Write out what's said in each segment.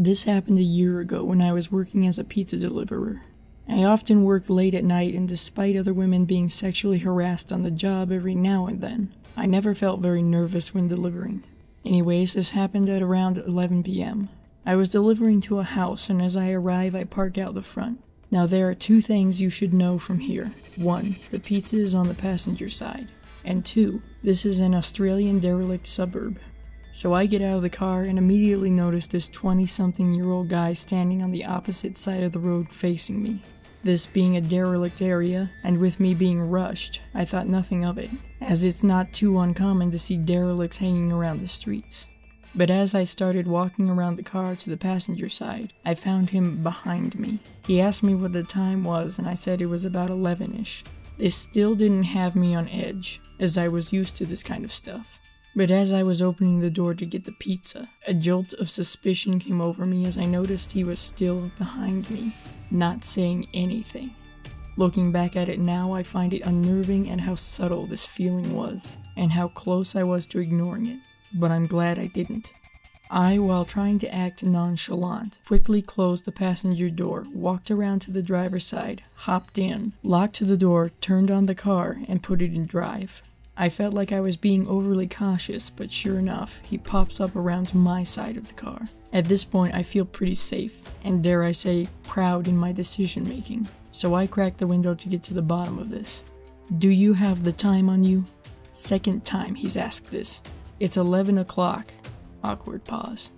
This happened a year ago when I was working as a pizza deliverer. I often worked late at night, and despite other women being sexually harassed on the job every now and then, I never felt very nervous when delivering. Anyways, this happened at around 11 p.m. I was delivering to a house, and as I arrive, I park out the front. Now there are two things you should know from here. 1. The pizza is on the passenger side. And 2. This is an Australian derelict suburb. So I get out of the car and immediately notice this 20-something-year-old guy standing on the opposite side of the road facing me. This being a derelict area, and with me being rushed, I thought nothing of it, as it's not too uncommon to see derelicts hanging around the streets. But as I started walking around the car to the passenger side, I found him behind me. He asked me what the time was, and I said it was about 11-ish. This still didn't have me on edge, as I was used to this kind of stuff. But as I was opening the door to get the pizza, a jolt of suspicion came over me as I noticed he was still behind me, not saying anything. Looking back at it now, I find it unnerving at how subtle this feeling was, and how close I was to ignoring it, but I'm glad I didn't. I, while trying to act nonchalant, quickly closed the passenger door, walked around to the driver's side, hopped in, locked the door, turned on the car, and put it in drive. I felt like I was being overly cautious, but sure enough, he pops up around to my side of the car. At this point, I feel pretty safe, and dare I say, proud in my decision making. So I crack the window to get to the bottom of this. "Do you have the time on you?" Second time he's asked this. "It's 11 o'clock. Awkward pause.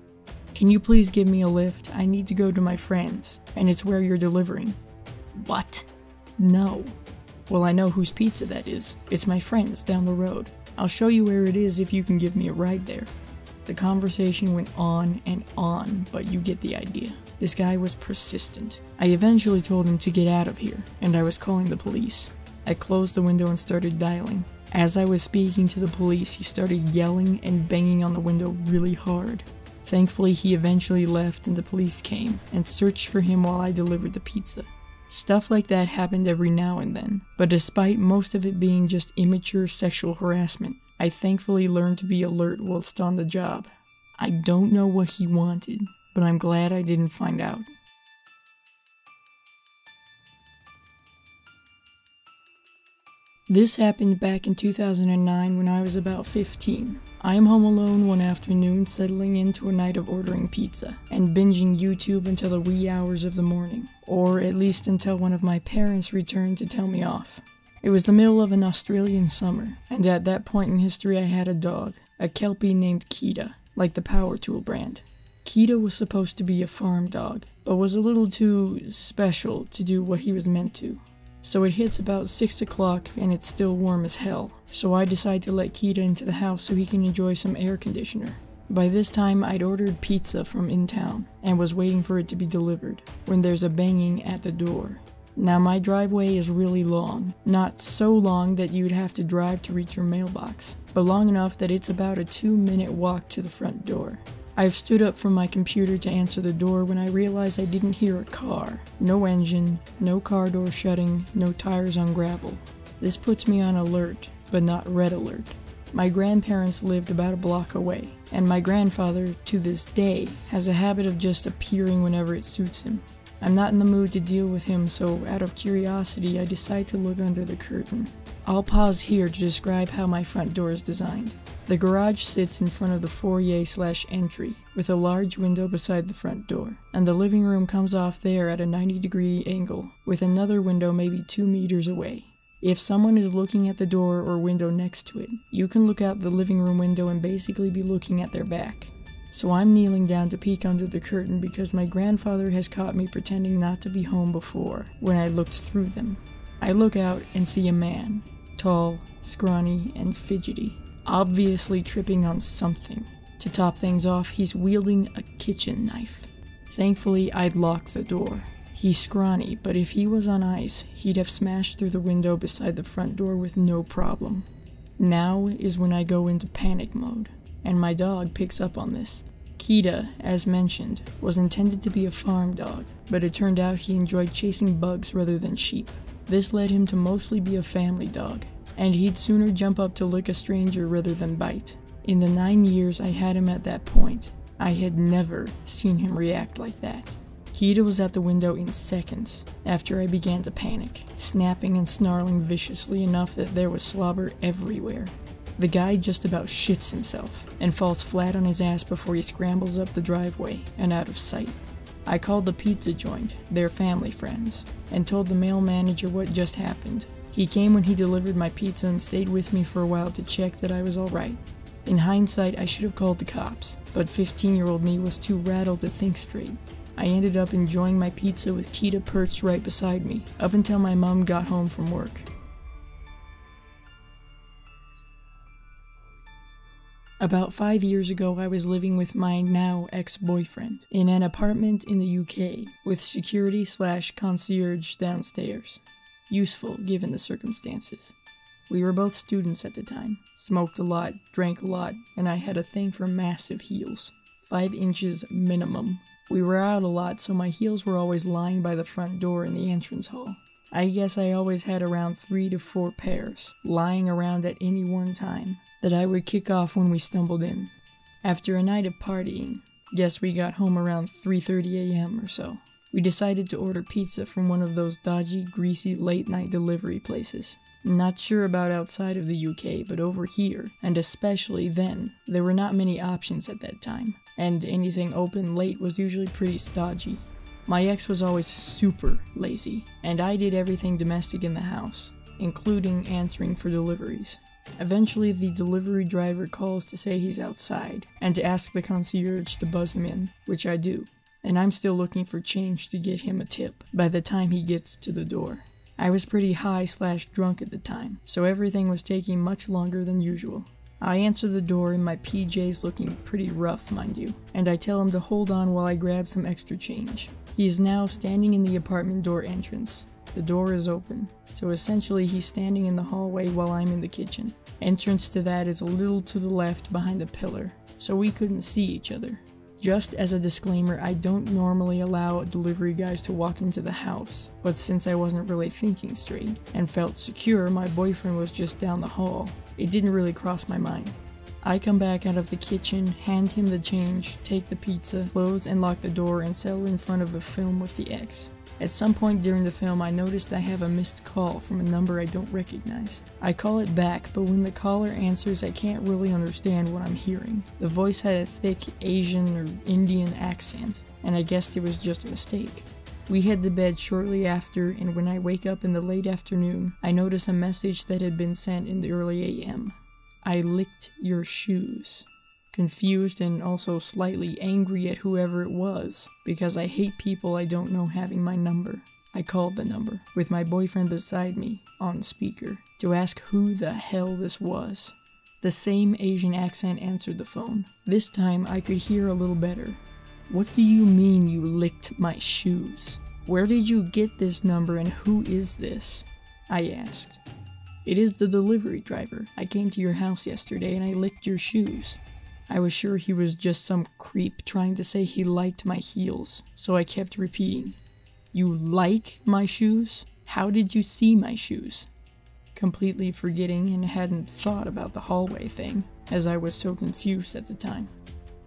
"Can you please give me a lift? I need to go to my friend's, and it's where you're delivering." "What?" "No." "Well, I know whose pizza that is. It's my friend's down the road. I'll show you where it is if you can give me a ride there." The conversation went on and on, but you get the idea. This guy was persistent. I eventually told him to get out of here, and I was calling the police. I closed the window and started dialing. As I was speaking to the police, he started yelling and banging on the window really hard. Thankfully, he eventually left and the police came and searched for him while I delivered the pizza. Stuff like that happened every now and then, but despite most of it being just immature sexual harassment, I thankfully learned to be alert whilst on the job. I don't know what he wanted, but I'm glad I didn't find out. This happened back in 2009 when I was about 15. I am home alone one afternoon, settling into a night of ordering pizza and binging YouTube until the wee hours of the morning, or at least until one of my parents returned to tell me off. It was the middle of an Australian summer, and at that point in history I had a dog, a Kelpie named Kita, like the Power Tool brand. Kita was supposed to be a farm dog, but was a little too special to do what he was meant to. So it hits about 6 o'clock and it's still warm as hell, so I decide to let Kita into the house so he can enjoy some air conditioner. By this time I'd ordered pizza from in town and was waiting for it to be delivered, when there's a banging at the door. Now my driveway is really long, not so long that you'd have to drive to reach your mailbox, but long enough that it's about a 2-minute walk to the front door. I've stood up from my computer to answer the door when I realized I didn't hear a car. No engine, no car door shutting, no tires on gravel. This puts me on alert, but not red alert. My grandparents lived about a block away, and my grandfather, to this day, has a habit of just appearing whenever it suits him. I'm not in the mood to deal with him, so out of curiosity I decide to look under the curtain. I'll pause here to describe how my front door is designed. The garage sits in front of the foyer/entry, with a large window beside the front door, and the living room comes off there at a 90-degree angle, with another window maybe 2 meters away. If someone is looking at the door or window next to it, you can look out the living room window and basically be looking at their back. So I'm kneeling down to peek under the curtain because my grandfather has caught me pretending not to be home before, when I looked through them. I look out and see a man, tall, scrawny, and fidgety, obviously tripping on something. To top things off, he's wielding a kitchen knife. Thankfully, I'd locked the door. He's scrawny, but if he was on ice, he'd have smashed through the window beside the front door with no problem. Now is when I go into panic mode, and my dog picks up on this. Kita, as mentioned, was intended to be a farm dog, but it turned out he enjoyed chasing bugs rather than sheep. This led him to mostly be a family dog, and he'd sooner jump up to lick a stranger rather than bite. In the 9 years I had him at that point, I had never seen him react like that. Kita was at the window in seconds after I began to panic, snapping and snarling viciously enough that there was slobber everywhere. The guy just about shits himself and falls flat on his ass before he scrambles up the driveway and out of sight. I called the pizza joint, their family friends, and told the mail manager what just happened. He came when he delivered my pizza and stayed with me for a while to check that I was alright. In hindsight, I should have called the cops, but 15-year-old me was too rattled to think straight. I ended up enjoying my pizza with Kita perched right beside me, up until my mom got home from work. About 5 years ago, I was living with my now ex-boyfriend in an apartment in the UK with security/concierge downstairs. Useful given the circumstances. We were both students at the time, smoked a lot, drank a lot, and I had a thing for massive heels, 5 inches minimum. We were out a lot, so my heels were always lying by the front door in the entrance hall. I guess I always had around 3 to 4 pairs, lying around at any one time, that I would kick off when we stumbled in. After a night of partying, guess we got home around 3:30 a.m. or so. We decided to order pizza from one of those dodgy, greasy late-night delivery places. Not sure about outside of the UK, but over here, and especially then, there were not many options at that time, and anything open late was usually pretty stodgy. My ex was always super lazy, and I did everything domestic in the house, including answering for deliveries. Eventually, the delivery driver calls to say he's outside, and to ask the concierge to buzz him in, which I do. And I'm still looking for change to get him a tip by the time he gets to the door. I was pretty high/drunk at the time, so everything was taking much longer than usual. I answer the door in my PJs looking pretty rough, mind you, and I tell him to hold on while I grab some extra change. He is now standing in the apartment door entrance. The door is open, so essentially he's standing in the hallway while I'm in the kitchen. Entrance to that is a little to the left behind a pillar, so we couldn't see each other. Just as a disclaimer, I don't normally allow delivery guys to walk into the house, but since I wasn't really thinking straight and felt secure my boyfriend was just down the hall, it didn't really cross my mind. I come back out of the kitchen, hand him the change, take the pizza, close and lock the door, and settle in front of the film with the ex. At some point during the film, I noticed I have a missed call from a number I don't recognize. I call it back, but when the caller answers, I can't really understand what I'm hearing. The voice had a thick Asian or Indian accent, and I guessed it was just a mistake. We head to bed shortly after, and when I wake up in the late afternoon, I notice a message that had been sent in the early AM. I licked your shoes. Confused and also slightly angry at whoever it was, because I hate people I don't know having my number. I called the number, with my boyfriend beside me, on speaker, to ask who the hell this was. The same Asian accent answered the phone. This time I could hear a little better. What do you mean you licked my shoes? Where did you get this number and who is this? I asked. It is the delivery driver. I came to your house yesterday and I licked your shoes. I was sure he was just some creep trying to say he liked my heels, so I kept repeating, "You like my shoes? How did you see my shoes?" Completely forgetting and hadn't thought about the hallway thing, as I was so confused at the time.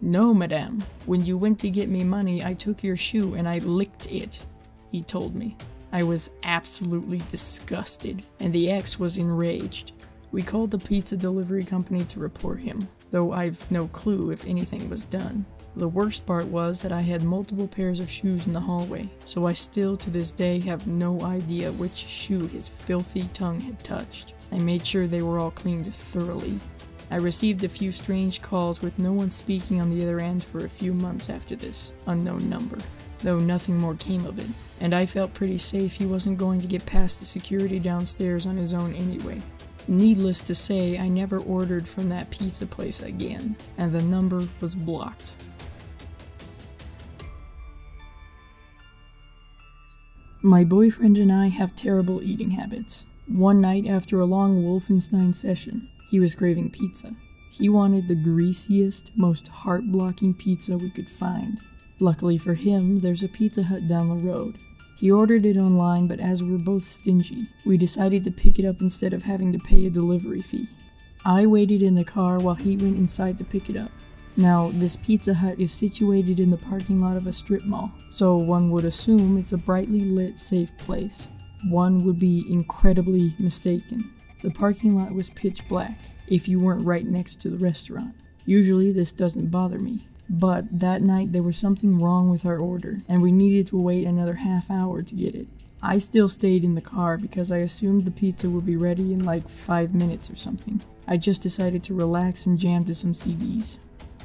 "No, madame. When you went to get me money, I took your shoe and I licked it," he told me. I was absolutely disgusted, and the ex was enraged. We called the pizza delivery company to report him, though I've no clue if anything was done. The worst part was that I had multiple pairs of shoes in the hallway, so I still to this day have no idea which shoe his filthy tongue had touched. I made sure they were all cleaned thoroughly. I received a few strange calls with no one speaking on the other end for a few months after this unknown number, though nothing more came of it, and I felt pretty safe he wasn't going to get past the security downstairs on his own anyway. Needless to say, I never ordered from that pizza place again, and the number was blocked. My boyfriend and I have terrible eating habits. One night after a long Wolfenstein session, he was craving pizza. He wanted the greasiest, most heart-blocking pizza we could find. Luckily for him, there's a Pizza Hut down the road. He ordered it online, but as we're both stingy, we decided to pick it up instead of having to pay a delivery fee. I waited in the car while he went inside to pick it up. Now, this Pizza Hut is situated in the parking lot of a strip mall, so one would assume it's a brightly lit, safe place. One would be incredibly mistaken. The parking lot was pitch black, if you weren't right next to the restaurant. Usually this doesn't bother me, but that night there was something wrong with our order, and we needed to wait another half hour to get it. I still stayed in the car because I assumed the pizza would be ready in like 5 minutes or something. I just decided to relax and jam to some CDs.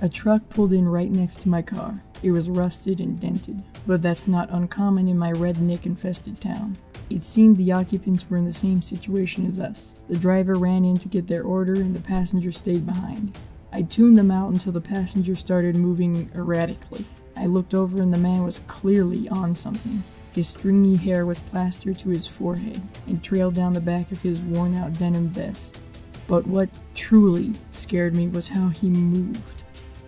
A truck pulled in right next to my car. It was rusted and dented, but that's not uncommon in my redneck-infested town. It seemed the occupants were in the same situation as us. The driver ran in to get their order and the passenger stayed behind. I tuned them out until the passenger started moving erratically. I looked over and the man was clearly on something. His stringy hair was plastered to his forehead and trailed down the back of his worn-out denim vest. But what truly scared me was how he moved.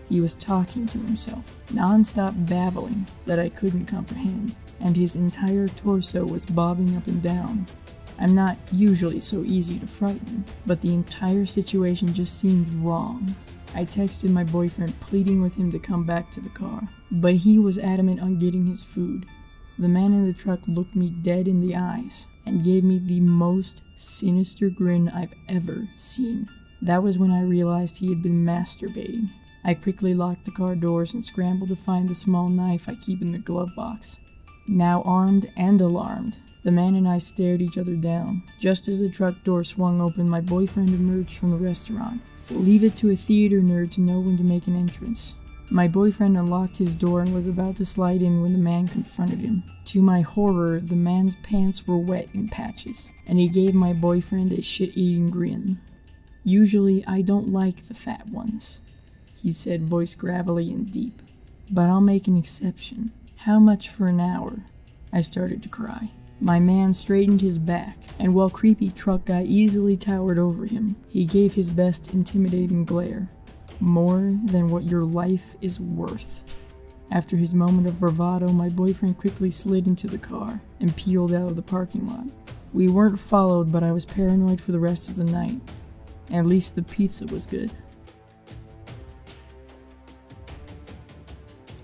He was talking to himself, non-stop babbling that I couldn't comprehend, and his entire torso was bobbing up and down. I'm not usually so easy to frighten, but the entire situation just seemed wrong. I texted my boyfriend pleading with him to come back to the car, but he was adamant on getting his food. The man in the truck looked me dead in the eyes and gave me the most sinister grin I've ever seen. That was when I realized he had been masturbating. I quickly locked the car doors and scrambled to find the small knife I keep in the glove box. Now armed and alarmed, the man and I stared each other down. Just as the truck door swung open, my boyfriend emerged from the restaurant. Leave it to a theater nerd to know when to make an entrance. My boyfriend unlocked his door and was about to slide in when the man confronted him. To my horror, the man's pants were wet in patches, and he gave my boyfriend a shit-eating grin. Usually, I don't like the fat ones, he said, voice gravelly and deep. But I'll make an exception. How much for an hour? I started to cry. My man straightened his back, and while creepy truck guy easily towered over him, he gave his best intimidating glare. More than what your life is worth. After his moment of bravado, my boyfriend quickly slid into the car and peeled out of the parking lot. We weren't followed, but I was paranoid for the rest of the night. At least the pizza was good.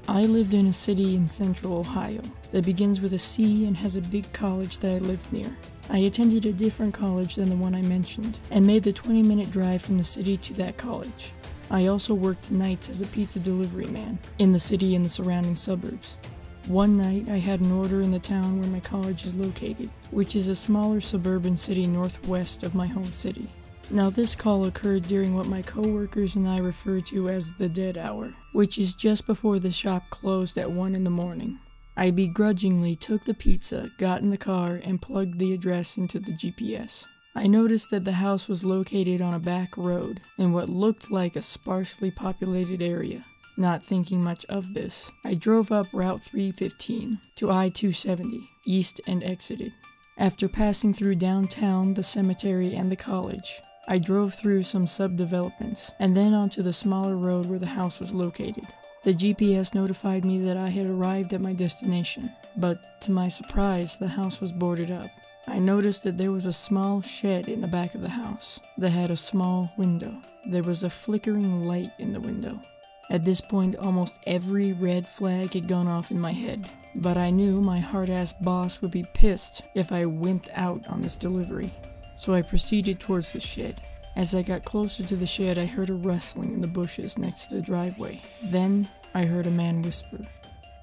I lived in a city in central Ohio that begins with a C and has a big college that I lived near. I attended a different college than the one I mentioned, and made the 20-minute drive from the city to that college. I also worked nights as a pizza delivery man in the city and the surrounding suburbs. One night, I had an order in the town where my college is located, which is a smaller suburban city northwest of my home city. Now, this call occurred during what my coworkers and I refer to as the dead hour, which is just before the shop closed at 1 in the morning. I begrudgingly took the pizza, got in the car, and plugged the address into the GPS. I noticed that the house was located on a back road in what looked like a sparsely populated area. Not thinking much of this, I drove up Route 315 to I-270 east and exited. After passing through downtown, the cemetery, and the college, I drove through some subdevelopments and then onto the smaller road where the house was located. The GPS notified me that I had arrived at my destination, but to my surprise, the house was boarded up. I noticed that there was a small shed in the back of the house that had a small window. There was a flickering light in the window. At this point, almost every red flag had gone off in my head, but I knew my hard-ass boss would be pissed if I wimped out on this delivery. So I proceeded towards the shed. As I got closer to the shed, I heard a rustling in the bushes next to the driveway. Then, I heard a man whisper,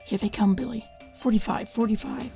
"Here they come, Billy. 45, 45.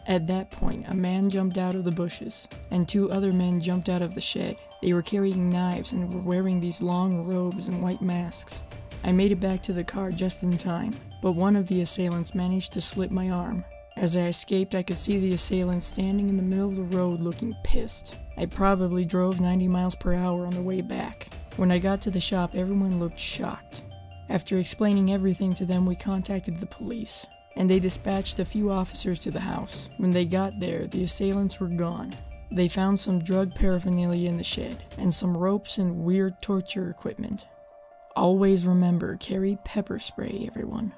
At that point, a man jumped out of the bushes, and 2 other men jumped out of the shed. They were carrying knives and were wearing these long robes and white masks. I made it back to the car just in time, but one of the assailants managed to slip my arm. As I escaped, I could see the assailant standing in the middle of the road looking pissed. I probably drove 90 miles per hour on the way back. When I got to the shop, everyone looked shocked. After explaining everything to them, we contacted the police, and they dispatched a few officers to the house. When they got there, the assailants were gone. They found some drug paraphernalia in the shed, and some ropes and weird torture equipment. Always remember, carry pepper spray, everyone.